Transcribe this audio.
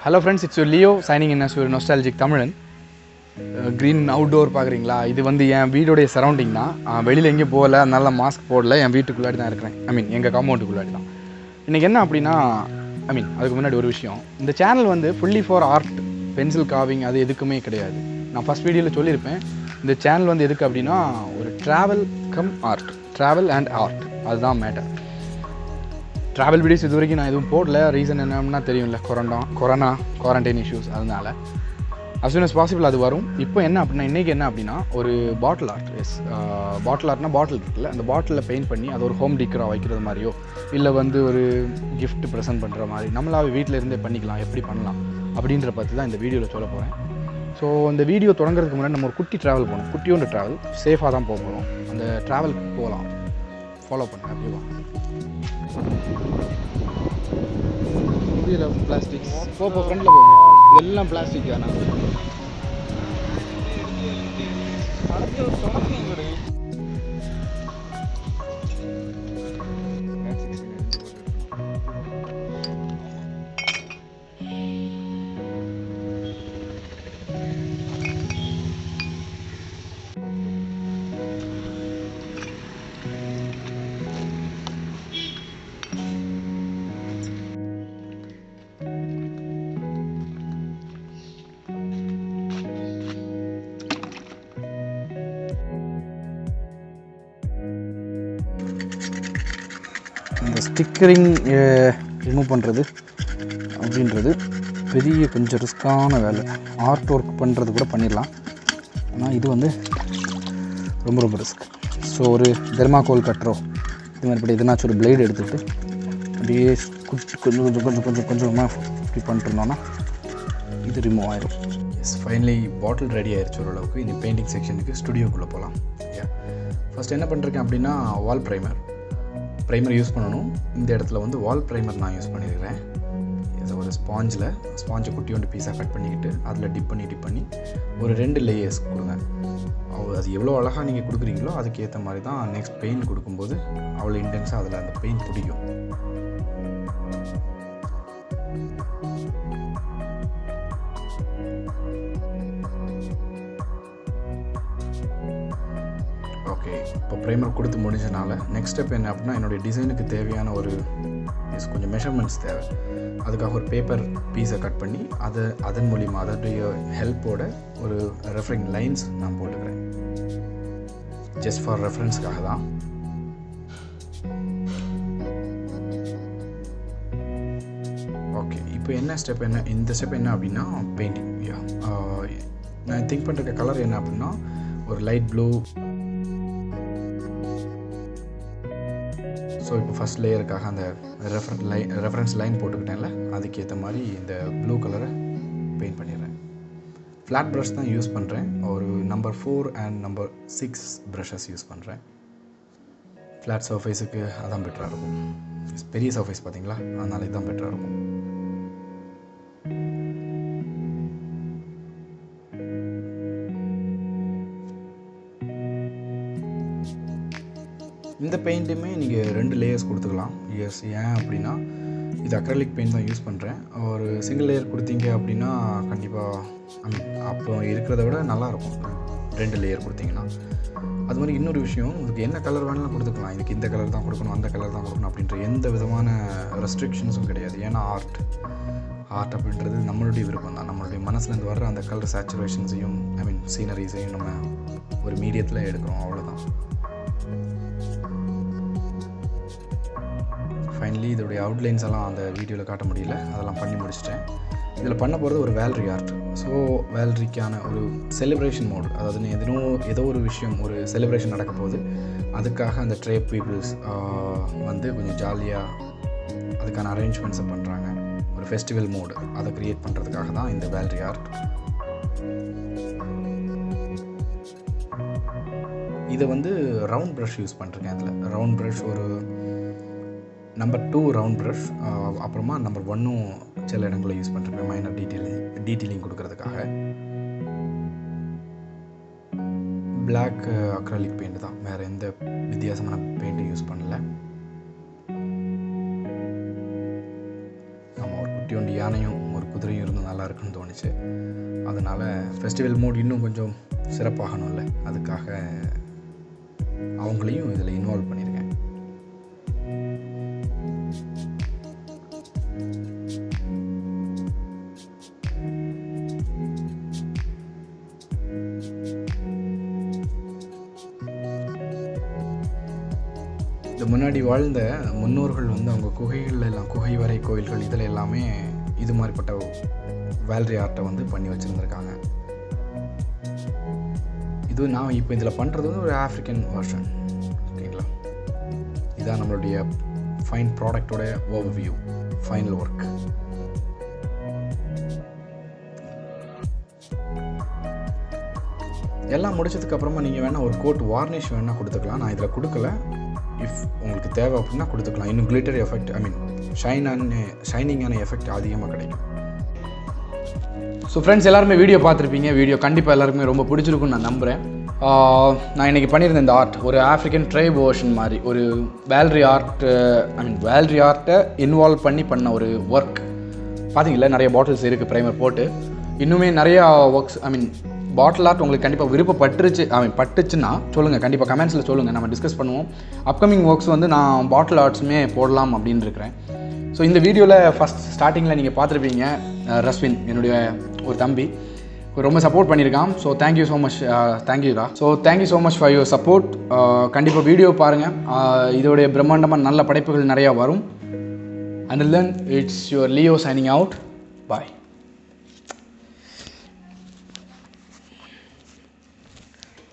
Hello friends, it's your Leo signing in as your nostalgic Tamizhan. Green outdoor பார்க்குறீங்களா? இது வந்து என் வீடோடைய surrounding தான். வெளியில் எங்கேயும் போகல, அதனால மாஸ்க் போடல, என் வீட்டுக்குள்ளாடி தான் இருக்கிறேன். எங்கள் காம்பவுண்டுக்குள்ளாடி தான். இன்றைக்கி என்ன அப்படின்னா, அதுக்கு முன்னாடி ஒரு விஷயம். இந்த சேனல் வந்து fully for art, pencil carving அது எதுக்குமே கிடையாது. நான் ஃபஸ்ட் வீடியோவில் சொல்லியிருப்பேன், இந்த சேனல் வந்து எதுக்கு அப்படின்னா ஒரு travel come art, travel and art, அதுதான் மேட்டர். ட்ராவல் வீடியோஸ் இது வரைக்கும் நான் எதுவும் போடல. ரீசன் என்னன்னா தெரியும்ல, கொரோனா குவாரண்டைன் இஷ்யூஸ். அதனால் as soon as possible அது வரும். இப்போ என்ன அப்படின்னா, இன்றைக்கி என்ன அப்படின்னா ஒரு பாட்டில் ஆர்ட். பாட்டில் ஆர்ட்னா பாட்டில் இருக்குல்ல, அந்த பாட்டிலில் பெயிண்ட் பண்ணி அது ஒரு ஹோம் டெக்கராக வைக்கிறது மாதிரியோ இல்லை வந்து ஒரு கிஃப்ட் ப்ரெசென்ட் பண்ணுற மாதிரி நம்மளாவே வீட்டில் இருந்தே பண்ணிக்கலாம், எப்படி பண்ணலாம் அப்படின்ற பற்றி தான் இந்த வீடியோவில் சொல்ல போகிறேன். ஸோ இந்த வீடியோ தொடங்குறதுக்கு முன்னாடி நம்ம ஒரு குட்டி ட்ராவல் போகணும். குட்டியோட ட்ராவல் சேஃபாக தான் போக போகிறோம். அந்த ட்ராவலுக்கு போகலாம், ஃபாலோ பண்ணுங்க. அப்படிவா பிளாஸ்டிக் போப்போ ஃப்ரெண்டில் போகும், இதெல்லாம் பிளாஸ்டிக் தானே. இந்த ஸ்டிக்கரிங் ரிமூவ் பண்ணுறது அப்படின்றது பெரிய கொஞ்சம் ரிஸ்க்கான வேலை. ஆர்ட் ஒர்க் பண்ணுறது கூட பண்ணிடலாம், ஆனால் இது வந்து ரொம்ப ரொம்ப ரிஸ்க். ஸோ ஒரு தெர்மாக்கோல் கட்டுறோம், இது மாதிரி எதுனாச்சும் ஒரு பிளேடு எடுத்துகிட்டு அப்படியே கொஞ்சமாக இப்படி பண்ணிட்டுருந்தோன்னா இது ரிமூவ் ஆயிடும். எஸ், ஃபைனலி பாட்டில் ரெடி ஆயிடுச்சு ஓரளவுக்கு. இந்த பெயிண்டிங் செக்ஷனுக்கு ஸ்டுடியோக்குள்ளே போகலாம். ஃபஸ்ட் என்ன பண்ணிருக்கேன் அப்படின்னா வால் ப்ரைமர் யூஸ் பண்ணணும். இந்த இடத்துல வந்து வால் ப்ரைமர் நான் யூஸ் பண்ணியிருக்கிறேன். இதை ஒரு ஸ்பாஞ்சை குட்டியோண்டு பீஸாக கட் பண்ணிக்கிட்டு அதில் டிப் பண்ணி ஒரு 2 லேயர்ஸ் கொடுங்க. அது எவ்வளோ அழகாக நீங்கள் கொடுக்குறீங்களோ அதுக்கேற்ற மாதிரி தான் நெக்ஸ்ட் பெயிண்ட் கொடுக்கும்போது அவ்வளோ இன்டென்ஸாக அதில் அந்த பெயிண்ட் பிடிக்கும். ஓகே, இப்போ ப்ரைமர் கொடுத்து முடிஞ்சனால நெக்ஸ்ட் ஸ்டெப் என்ன அப்படின்னா, என்னுடைய டிசைனுக்கு தேவையான ஒரு கொஞ்சம் மெஷர்மெண்ட்ஸ் தேவை. அதுக்காக ஒரு பேப்பர் பீஸை கட் பண்ணி அதன் மூலிமா அதோடைய ஹெல்ப்போட ஒரு ரெஃபரிங் லைன்ஸ் நான் போட்டுக்கிறேன். ஜஸ்ட் ஃபார் ரெஃபரன்ஸ்க்காக தான். ஓகே, இப்போ இந்த ஸ்டெப் என்ன அப்படின்னா பெயிண்டிங். நான் திங்க் பண்ணுற கலர் என்ன அப்படின்னா ஒரு லைட் ப்ளூ. ஸோ இப்போ ஃபஸ்ட் லேயருக்காக அந்த ரெஃபரன்ஸ் லைன் போட்டுக்கிட்டேன்ல, அதுக்கேற்ற மாதிரி இந்த ப்ளூ கலரை பெயிண்ட் பண்ணிடுறேன். ஃப்ளாட் ப்ரஷ் தான் யூஸ் பண்ணுறேன். ஒரு number 4 and number 6 brushes use பண்ணுறேன். ஃப்ளாட் சர்ஃபேஸுக்கு அதான் பெட்டராக இருக்கும். பெரிய சர்ஃபேஸ் பார்த்தீங்களா, அதனால இதுதான் பெட்டராக இருக்கும். இந்த பெயிண்ட்டுமே நீங்கள் 2 லேயர்ஸ் கொடுத்துக்கலாம். எஸ், ஏன் அப்படின்னா இது அக்ரலிக் பெயிண்ட் தான் யூஸ் பண்ணுறேன். ஒரு சிங்கிள் லேயர் கொடுத்தீங்க அப்படின்னா கண்டிப்பாக அப்போ இருக்கிறத விட நல்லாயிருக்கும் 2 லேயர் கொடுத்தீங்கன்னா. அது மாதிரி இன்னொரு விஷயம், உங்களுக்கு என்ன கலர் வேணாலும் கொடுத்துக்கலாம். இதுக்கு இந்த கலர் தான் கொடுக்கணும், அந்த கலர் தான் கொடுக்கணும் அப்படின்ற எந்த விதமான ரெஸ்ட்ரிக்ஷன்ஸும் கிடையாது. ஏன்னா ஆர்ட் அப்படின்றது நம்மளுடைய விருப்பம் தான். நம்மளுடைய மனசுலேருந்து வர்ற அந்த கலர் சேச்சுரேஷன்ஸையும் சீனரிஸையும் நம்ம ஒரு மீடியத்தில் எடுக்கிறோம், அவ்வளோதான். ஃபைனலி இதோடைய அவுட்லைன்ஸ் எல்லாம் அந்த வீடியோவில் காட்ட முடியல, அதெல்லாம் பண்ணி முடிச்சிட்டேன். இதில் பண்ண போகிறது ஒரு வேல்ரி ஆர்ட். ஸோ வேல்ரிக்கான ஒரு செலிப்ரேஷன் மோடு, அதாவது ஏதோ ஒரு விஷயம், ஒரு செலிப்ரேஷன் நடக்க போகுது, அதுக்காக அந்த ட்ரைப் பீப்புள்ஸ் வந்து கொஞ்சம் ஜாலியாக அதுக்கான அரேஞ்ச்மெண்ட்ஸை பண்ணுறாங்க. ஒரு ஃபெஸ்டிவல் மோடு அதை க்ரியேட் பண்ணுறதுக்காக தான் இந்த வேல்ரி ஆர்ட். இதை வந்து ரவுண்ட் ப்ரஷ் யூஸ் பண்ணிருக்கேன். அதில் ரவுண்ட் ப்ரஷ் ஒரு நம்பர் 2 ரவுண்ட் ப்ரஷ், அப்புறமா நம்பர் 1 சில இடங்களில் யூஸ் பண்ணிருக்கேன் மைனர் டீட்டெயிலிங் கொடுக்கறதுக்காக. பிளாக் அக்ரலிக் பெயிண்ட் தான், வேறு எந்த வித்தியாசமான பெயிண்ட்டும் யூஸ் பண்ணல. குட்டியோண்டு யானையும் ஒரு ஒவ்வொருத்தரையும் இருந்து நல்லா இருக்குன்னு தோணுச்சு. அதனால் ஃபெஸ்டிவல் மூட் இன்னும் கொஞ்சம் சிறப்பாகணும்ல, அதுக்காக அவங்களையும் இதில் இன்வால்வ் பண்ணியிருக்கேன். இந்த முன்னாடி வாழ்ந்த முன்னோர்கள் வந்து அவங்க குகைகள் எல்லாம், குகை வரை கோயில்கள் இதில் எல்லாமே இது மாதிரிப்பட்ட வேல்ரி ஆர்ட்டை வந்து பண்ணி வச்சுருந்துருக்காங்க. இது நான் இப்போ இதில் பண்ணுறது வந்து ஒரு ஆஃப்ரிக்கன் வெர்ஷன். ஓகேங்களா, இதுதான் நம்மளுடைய ஃபைன் ப்ராடக்டோட ஓவர்வியூ, ஃபைனல் ஒர்க். எல்லாம் முடிச்சதுக்கப்புறமா நீங்கள் வேணால் ஒரு கோட் வார்னிஷ் வேணால் கொடுத்துக்கலாம். நான் இதில் கொடுக்கல. இஃப் உங்களுக்கு தேவை அப்படின்னா கொடுத்துக்கலாம். இன்னும் கிளிட்டர் எஃபெக்ட், ஐ மீன் ஷைனிங்கான எஃபெக்ட் அதிகமாக கிடைக்கும். ஸோ ஃப்ரெண்ட்ஸ், எல்லாருமே வீடியோ பார்த்துருப்பீங்க. வீடியோ கண்டிப்பாக எல்லாருக்குமே ரொம்ப பிடிச்சிருக்குன்னு நான் நம்புகிறேன். நான் இன்றைக்கி பண்ணியிருந்தேன் இந்த ஆர்ட், ஒரு ஆஃப்ரிக்கன் ட்ரைப் வெர்ஷன் மாதிரி ஒரு வேல்ரி ஆர்ட்டை இன்வால்வ் பண்ண ஒரு ஒர்க். பார்த்தீங்களா, நிறைய பாட்டில்ஸ் இருக்குது ப்ரைமர் போட்டு. இன்னுமே நிறையா ஒர்க்ஸ், பாட்டில் ஆர்ட் உங்களுக்கு கண்டிப்பாக பட்டுச்சுன்னா சொல்லுங்கள், கண்டிப்பாக கமெண்ட்ஸில் சொல்லுங்கள், நம்ம டிஸ்கஸ் பண்ணுவோம். அப்கமிங் ஒர்க்ஸ் வந்து நான் பாட்டில் ஆர்ட்ஸுமே போடலாம் அப்படின்னு இருக்கிறேன். ஸோ இந்த வீடியோவில் ஸ்டார்டிங்கில் நீங்கள் பார்த்துருப்பீங்க, ரஸ்பின் என்னுடைய ஒரு தம்பி ரொம்ப சப்போர்ட் பண்ணியிருக்கான். ஸோ தேங்க்யூ ஸோ மச், தேங்க்யூடா. So thank you so much for your support. கண்டிப்பாக வீடியோ பாருங்கள், இதோடைய பிரம்மாண்டமாக நல்ல படைப்புகள் நிறையா வரும். Until then, it's your Leo signing out. Bye.